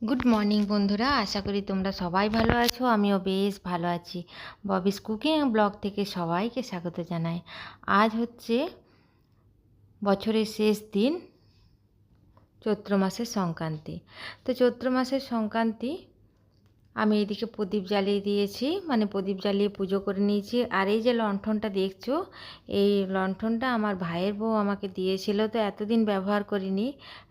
Good morning বন্ধুরা, আশা করি তোমরা সবাই ভালো আছো। আমিও বেশ ভালো আছি। ববিস কুকিং ব্লগ থেকে সবাইকে স্বাগত জানাই। আজ হচ্ছে বছরের শেষ দিন, চৈত্র মাসের সংক্রান্তি। তো চৈত্র মাসের সংক্রান্তি আমি এদিকে প্রদীপ জ্বালিয়ে দিয়েছি, মানে প্রদীপ জ্বালিয়ে পুজো করে নিয়েছি। আর এই যে লণ্ঠনটা দেখছো, এই লণ্ঠনটা আমার ভাইয়ের বউ আমাকে দিয়েছিল, তো এতদিন ব্যবহার করিনি।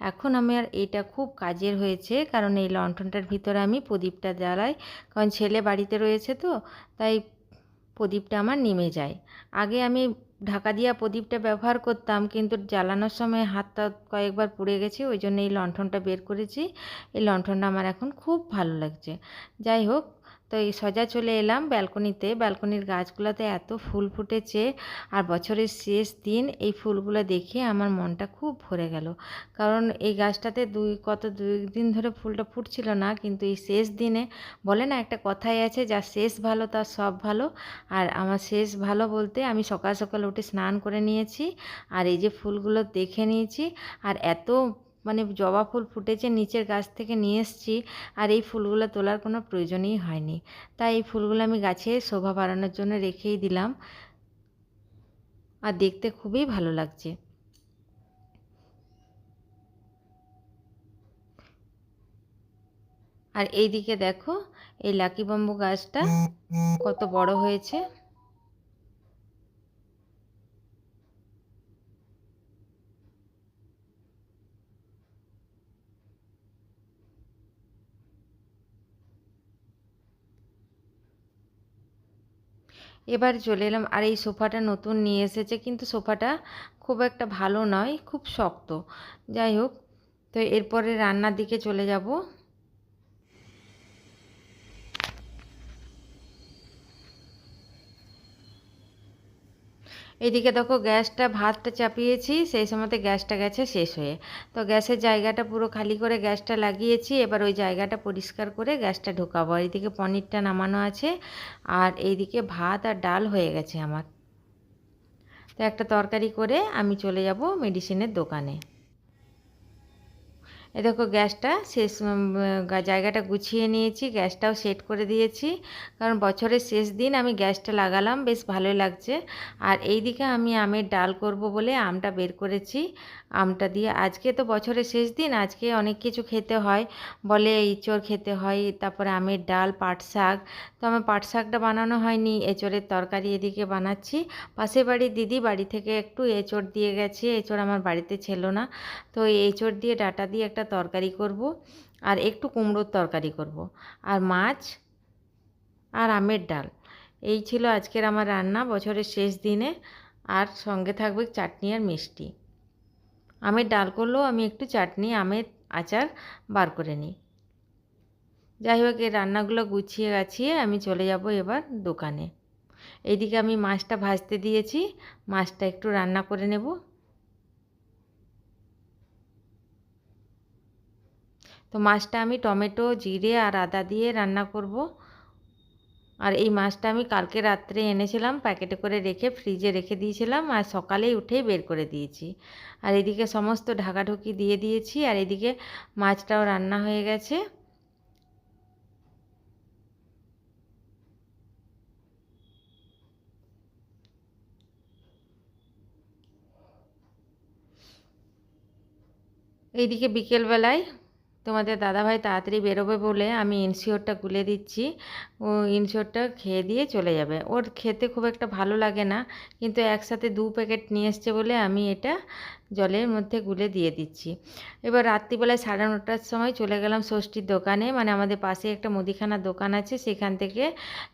এখন আমার এটা খুব কাজের হয়েছে, কারণ এই লণ্ঠনটার ভিতরে আমি প্রদীপটা জ্বালাই, কারণ ছেলে বাড়িতে রয়েছে, তো তাই প্রদীপটা আমার নিমে যায়। আগে আমি ঢাকা দিয়া প্রদীপটা ব্যবহার করতাম, কিন্তু জ্বালানোর সময় হাতটা কয়েকবার পুড়ে গেছে, ওই জন্য এই লণ্ঠনটা বের করেছি। এই লণ্ঠনটা আমার এখন খুব ভালো লাগছে। যাই হোক, তো এই সোজা চলে এলাম ব্যালকনিতে। ব্যালকনির গাছগুলোতে এত ফুল ফুটেছে, আর বছরের শেষ দিন এই ফুলগুলো দেখে আমার মনটা খুব ভরে গেল। কারণ এই গাছটাতে দুই দিন ধরে ফুলটা ফুটছিল না, কিন্তু এই শেষ দিনে, বলে না একটা কথাই আছে, যার শেষ ভালো তার সব ভালো। আর আমার শেষ ভালো বলতে আমি সকাল সকাল উঠে স্নান করে নিয়েছি, আর এই যে ফুলগুলো দেখে নিয়েছি। আর এত মানে জবা ফুল ফুটেছে, নিচের গাছ থেকে নিয়ে এসেছি, আর এই ফুলগুলো তোলার কোনো প্রয়োজনই হয়নি। তাই এই ফুলগুলো আমি গাছে শোভা বাড়ানোর জন্য রেখেই দিলাম, আর দেখতে খুবই ভালো লাগছে। আর এইদিকে দেখো, এই লাকি বাম্বু গাছটা কত বড় হয়েছে। এবার চলে এলাম, আর এই সোফাটা নতুন নিয়ে এসেছে, কিন্তু সোফাটা খুব একটা ভালো নয়, খুব শক্ত। যাই হোক, তো এরপরে রান্নার দিকে চলে যাব। এদিকে দেখো, গ্যাসটা ভাতটা চাপিয়েছি, সেই সময়তে গ্যাসটা গেছে শেষ হয়ে। তো গ্যাসের জায়গাটা পুরো খালি করে গ্যাসটা লাগিয়েছি। এবার ওই জায়গাটা পরিষ্কার করে গ্যাসটা ঢোকাবো। এইদিকে পনিরটা নামানো আছে, আর এইদিকে ভাত আর ডাল হয়ে গেছে আমার। তো একটা তরকারি করে আমি চলে যাব মেডিসিনের দোকানে। এ দেখো, গ্যাসটা শেষ, জায়গাটা গুছিয়ে নিয়েছি, গ্যাসটাও সেট করে দিয়েছি, কারণ বছরের শেষ দিন আমি গ্যাসটা লাগালাম, বেশ ভালোই লাগছে। আর এই দিকে আমি আমের ডাল করব বলে আমটা বের করেছি। আমটা দিয়ে, আজকে তো বছরের শেষ দিন, আজকে অনেক কিছু খেতে হয়, বলে এঁচোড় খেতে হয়, তারপরে আমের ডাল, পাট শাক। তো আমার পাট শাকটা বানানো হয়নি, এঁচোড়ের তরকারি এদিকে বানাচ্ছি। পাশের বাড়ির দিদি বাড়ি থেকে একটু এঁচোড় দিয়ে গেছে, এঁচোড় আমার বাড়িতে ছিল না, তো এই এঁচোড় দিয়ে ডাঁটা দিয়ে একটা তরকারি করব, আর একটু কুমড়োর তরকারি করব, আর মাছ, আর আমের ডাল। এই ছিল আজকের আমার রান্না বছরের শেষ দিনে। আর সঙ্গে থাকবে চাটনি আর মিষ্টি। আমের ডাল করলেও আমি একটু চাটনি, আমের আচার বার করে নিই। যাই হোক, এই রান্নাগুলো গুছিয়ে গাছিয়ে আমি চলে যাব এবার দোকানে। এইদিকে আমি মাছটা ভাজতে দিয়েছি, মাছটা একটু রান্না করে নেব। তো মাছটা আমি টমেটো, জিরে আর আদা দিয়ে রান্না করব। আর এই মাছটা আমি কালকে রাত্রে এনেছিলাম, প্যাকেটে করে রেখে ফ্রিজে রেখে দিয়েছিলাম, আর সকালেই উঠেই বের করে দিয়েছি। আর এদিকে সমস্ত ঢাকাঢুকি দিয়ে দিয়েছি, আর এদিকে মাছটাও রান্না হয়ে গেছে। এইদিকে বিকেলবেলায় তোমাদের দাদাভাই তাড়াতাড়ি বেরোবে বলে আমি ইনশিওরটা গুলে দিচ্ছি। ও ইনশিওরটা খেয়ে দিয়ে চলে যাবে। ওর খেতে খুব একটা ভালো লাগে না, কিন্তু একসাথে 2 প্যাকেট নিয়ে এসছে বলে আমি এটা জলের মধ্যে গুলে দিয়ে দিচ্ছি। এবার রাত্রিবেলায় 9:30টার সময় চলে গেলাম ষষ্ঠীর দোকানে, মানে আমাদের পাশে একটা মুদিখানার দোকান আছে, সেখান থেকে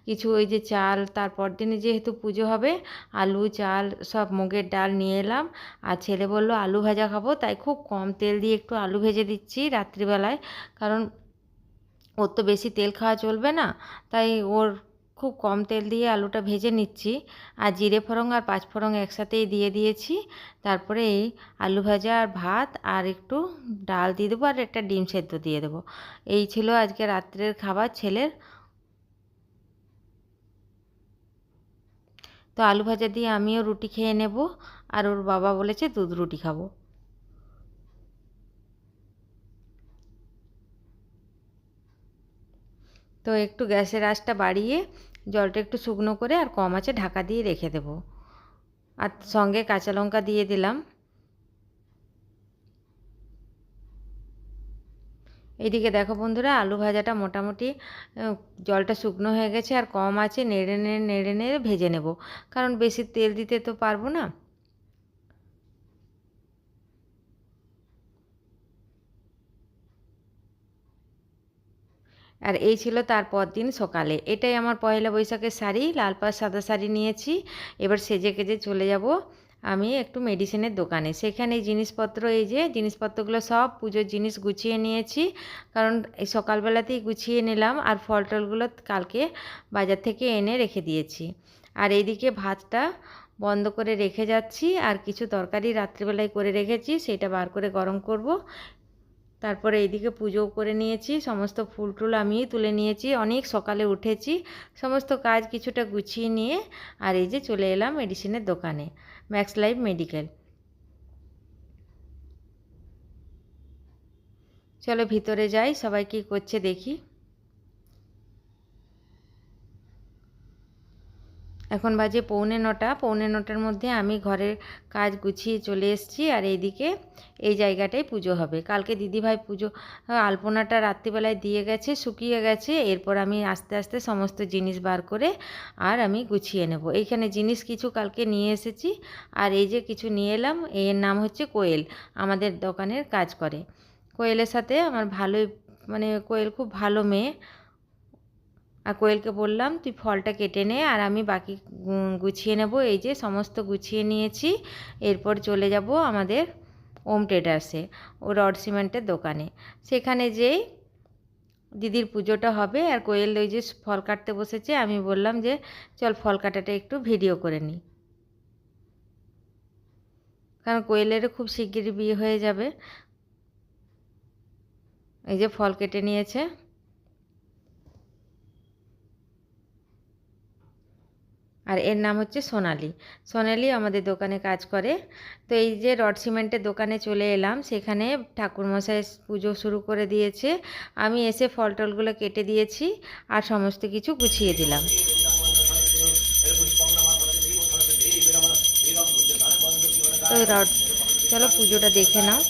কিছু ওই যে চাল, তারপর দিনে যেহেতু পুজো হবে, আলু, চাল, সব মুগের ডাল নিয়ে এলাম। আর ছেলে বলল আলু ভাজা খাবো, তাই খুব কম তেল দিয়ে একটু আলু ভেজে দিচ্ছি রাত্রিবেলায়, কারণ ওর তো বেশি তেল খাওয়া চলবে না, তাই ওর খুব কম তেল দিয়ে আলুটা ভেজে নিচ্ছি। আর জিরে ফোড়ন আর পাঁচ ফোড়ন একসাথেই দিয়ে দিয়েছি। তারপরে এই আলু ভাজা আর ভাত আর একটু ডাল দিয়ে দেবো, আর একটা ডিম সেদ্ধ দিয়ে দেবো। এই ছিল আজকে রাত্রের খাবার ছেলের। তো আলু ভাজা দিয়ে আমিও রুটি খেয়ে নেব, আর ওর বাবা বলেছে দুধ রুটি খাবো। তো একটু গ্যাসের আঁচটা বাড়িয়ে জলটা একটু শুকনো করে আর কম আঁচে ঢাকা দিয়ে রেখে দেব। আর সঙ্গে কাঁচা লঙ্কা দিয়ে দিলাম। এইদিকে দেখো বন্ধুরা, আলু ভাজাটা মোটামুটি জলটা শুকনো হয়ে গেছে, আর কম আঁচে নেড়ে নেড়ে নেড়ে নেড়ে ভেজে নেব, কারণ বেশি তেল দিতে তো পারবো না। আর এই ছিল তারপর দিন সকালে। এটাই আমার পয়লা বৈশাখের শাড়ি, লাল পাড় সাদা শাড়ি নিয়েছি। এবার সেজে কেজে চলে যাব আমি একটু মেডিসিনের দোকানে। সেখানে এই জিনিসপত্র, এই যে জিনিসপত্রগুলো সব পুজোর জিনিস গুছিয়ে নিয়েছি, কারণ এই সকালবেলাতেই গুছিয়ে নিলাম। আর ফল টলগুলো কালকে বাজার থেকে এনে রেখে দিয়েছি। আর এইদিকে ভাতটা বন্ধ করে রেখে যাচ্ছি, আর কিছু তরকারি রাত্রিবেলায় করে রেখেছি, সেটা বার করে গরম করব। তারপরে এইদিকে পুজোও করে নিয়েছি, সমস্ত ফুল টুল আমিই তুলে নিয়েছি, অনেক সকালে উঠেছি, সমস্ত কাজ কিছুটা গুছিয়ে নিয়ে আর এই যে চলে এলাম মেডিসিনের দোকানে, ম্যাক্স লাইফ মেডিকেল। চলো ভিতরে যাই, সবাই কী করছে দেখি। এখন বাজে 8:45। 8:45টার মধ্যে আমি ঘরের কাজ গুছিয়ে চলে এসেছি। আর এইদিকে এই জায়গাটায় পুজো হবে। কালকে দিদিভাই পুজো আলপনাটা রাত্রিবেলায় দিয়ে গেছে, শুকিয়ে গেছে। এরপর আমি আস্তে আস্তে সমস্ত জিনিস বার করে আর আমি গুছিয়ে নেব। এইখানে জিনিস কিছু কালকে নিয়ে এসেছি, আর এই যে কিছু নিয়ে এলাম। এর নাম হচ্ছে কোয়েল, আমাদের দোকানের কাজ করে। কোয়েলের সাথে আমার ভালোই, মানে কোয়েল খুব ভালো মেয়ে। আর কোয়েলকে বললাম তুই ফলটা কেটে নে, আর আমি বাকি গুছিয়ে নেব। এই যে সমস্ত গুছিয়ে নিয়েছি। এরপর চলে যাব আমাদের ওম ট্রেডার্সে, ও রড সিমেন্টের দোকানে। সেখানে যেই দিদির পুজোটা হবে। আর কোয়েল ওই যে ফল কাটতে বসেছে, আমি বললাম যে চল ফল কাটাটা একটু ভিডিও করে নিই, কারণ কোয়েলেরও খুব শিগগিরই বিয়ে হয়ে যাবে। এই যে ফল কেটে নিয়েছে। আর এর নাম হচ্ছে সোনালি। সোনালি আমাদের দোকানে কাজ করে। তো এই যে রড সিমেন্টের দোকানে চলে এলাম, সেখানে ঠাকুরমশাই পুজো শুরু করে দিয়েছে। আমি এসে ফল টলগুলো কেটে দিয়েছি আর সমস্ত কিছু গুছিয়ে দিলাম। তো রড, চলো পুজোটা দেখে নাও।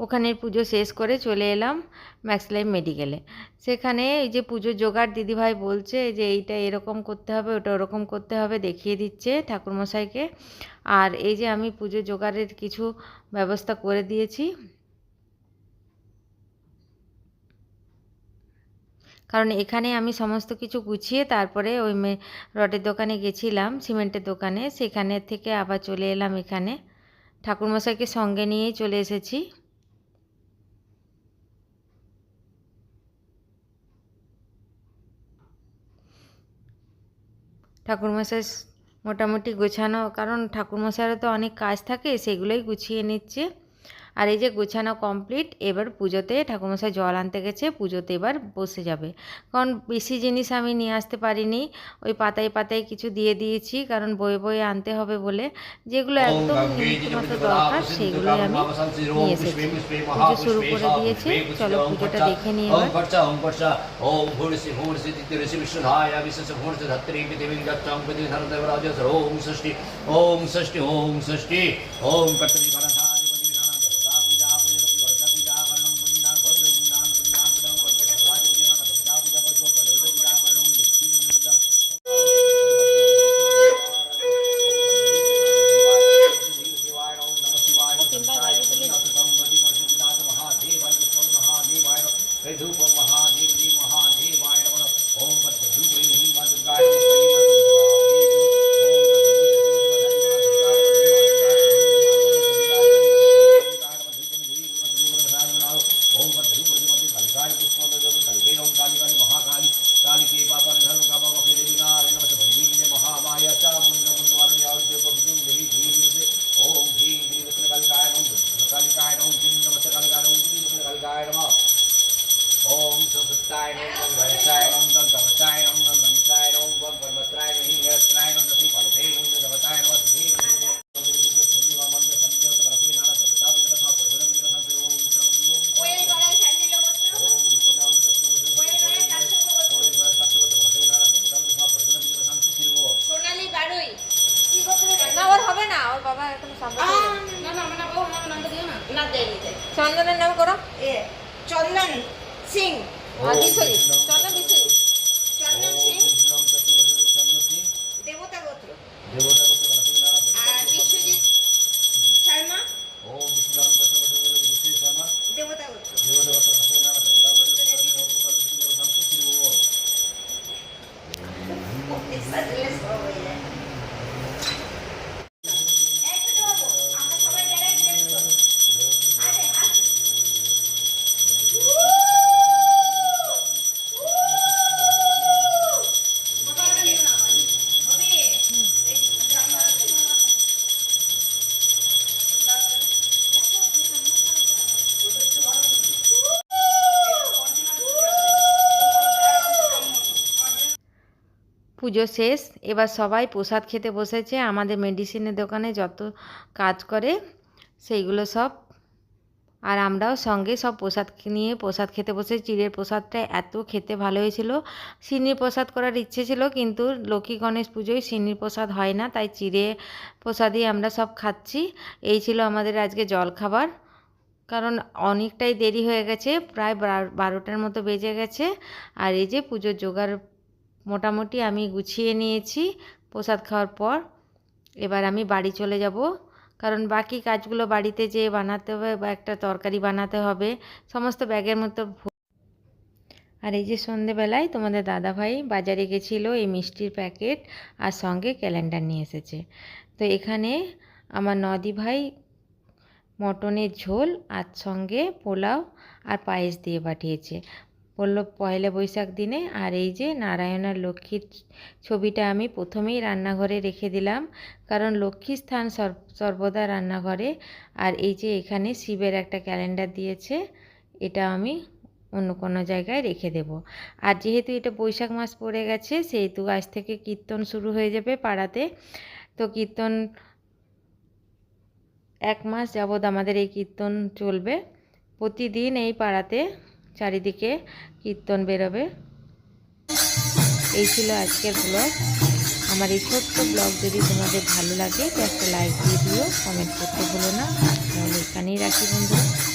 ওখানের পুজো শেষ করে চলে এলাম ম্যাক্স লাইফ মেডিকেলে। সেখানে এই যে পুজোর জোগাড় দিদিভাই বলছে যে এইটা এরকম করতে হবে, ওটা ওরকম করতে হবে, দেখিয়ে দিচ্ছে ঠাকুরমশাইকে। আর এই যে আমি পুজোর জোগাড়ের কিছু ব্যবস্থা করে দিয়েছি, কারণ এখানে আমি সমস্ত কিছু গুছিয়ে তারপরে ওই রডের দোকানে গেছিলাম, সিমেন্টের দোকানে। সেখানে থেকে আবার চলে এলাম এখানে, ঠাকুরমশাইকে সঙ্গে নিয়েই চলে এসেছি। ঠাকুরমশাই মোটামুটি গোছানো, কারণ ঠাকুরমশাইয়েরও তো অনেক কাজ থাকে, সেগুলোই গুছিয়ে নিচ্ছে। আর এই যে গোছানো কমপ্লিট। এবার পুজোতে ঠাকুরমশাই জল আনতে গেছে, পুজোতে এবার বসে যাবে। কারণ বেশি জিনিস আমি নিয়ে আসতে পারিনি, ওই পাতায় পাতায় কিছু দিয়ে দিয়েছি, কারণ বয়ে বয়ে আনতে হবে বলে। যেগুলো একদম নিত্যমাত্র দরকার সেগুলোই আমি নিয়ে এসেছি। পুজো শুরু করে দিয়েছে, চলো পুজোটা দেখে নিই এবার। বাবা এখন চন্দনের নাম করো চন্দন সিং বিশ্বজিৎ চন্দন বিশ্বজিৎ চন্দন সিং দেবতা গোত্র আর বিশ্বজিৎ শর্মা দেবতা গোত্র। পুজো শেষ, এবার সবাই প্রসাদ খেতে বসেছে। আমাদের মেডিসিনের দোকানে যত কাজ করে সেইগুলো সব, আর আমরাও সঙ্গে সব প্রসাদ নিয়ে প্রসাদ খেতে বসে। চিড়ের প্রসাদটা এত খেতে ভালো হয়েছিল। সিন্নির প্রসাদ করার ইচ্ছে ছিল, কিন্তু লক্ষ্মী গণেশ পুজোয় সিন্নির প্রসাদ হয় না, তাই চিড়ে প্রসাদই আমরা সব খাচ্ছি। এই ছিল আমাদের আজকে জলখাবার, কারণ অনেকটাই দেরি হয়ে গেছে, প্রায় 12টার মতো বেজে গেছে। আর এই যে পুজোর জোগাড় মোটামুটি আমি গুছিয়ে নিয়েছি প্রসাদ খাওয়ার পর। এবার আমি বাড়ি চলে যাব, কারণ বাকি কাজগুলো বাড়িতে যেয়ে বানাতে হবে, বা একটা তরকারি বানাতে হবে, সমস্ত ব্যাগের মতো। আর এই যে সন্ধেবেলায় তোমাদের দাদাভাই বাজারে গেছিলো এই মিষ্টির প্যাকেট আর সঙ্গে ক্যালেন্ডার নিয়ে এসেছে। তো এখানে আমার নদি ভাই মটনের ঝোল আর সঙ্গে পোলাও আর পায়েস দিয়ে পাঠিয়েছে, বললো পয়লা বৈশাখ দিনে। আর এই যে নারায়ণ আর লক্ষ্মীর ছবিটা আমি প্রথমেই রান্নাঘরে রেখে দিলাম, কারণ লক্ষ্মীর স্থান সর্বদা রান্নাঘরে। আর এই যে এখানে শিবের একটা ক্যালেন্ডার দিয়েছে, এটা আমি অন্য কোনো জায়গায় রেখে দেব। আর যেহেতু এটা বৈশাখ মাস পড়ে গেছে, সেহেতু আজ থেকে কীর্তন শুরু হয়ে যাবে পাড়াতে। তো কীর্তন 1 মাস যাবৎ আমাদের এই কীর্তন চলবে, প্রতিদিন এই পাড়াতে চারিদিকে কীর্তন বেরোবে। এই ছিল আজকের ব্লগ। আমার এই ছোট্ট ব্লগ যদি তোমাদের ভালো লাগে তো একটা লাইক দিয়ে দিও, কমেন্ট করতে ভুলো না। তাহলে এখানেই রাখি বন্ধুরা।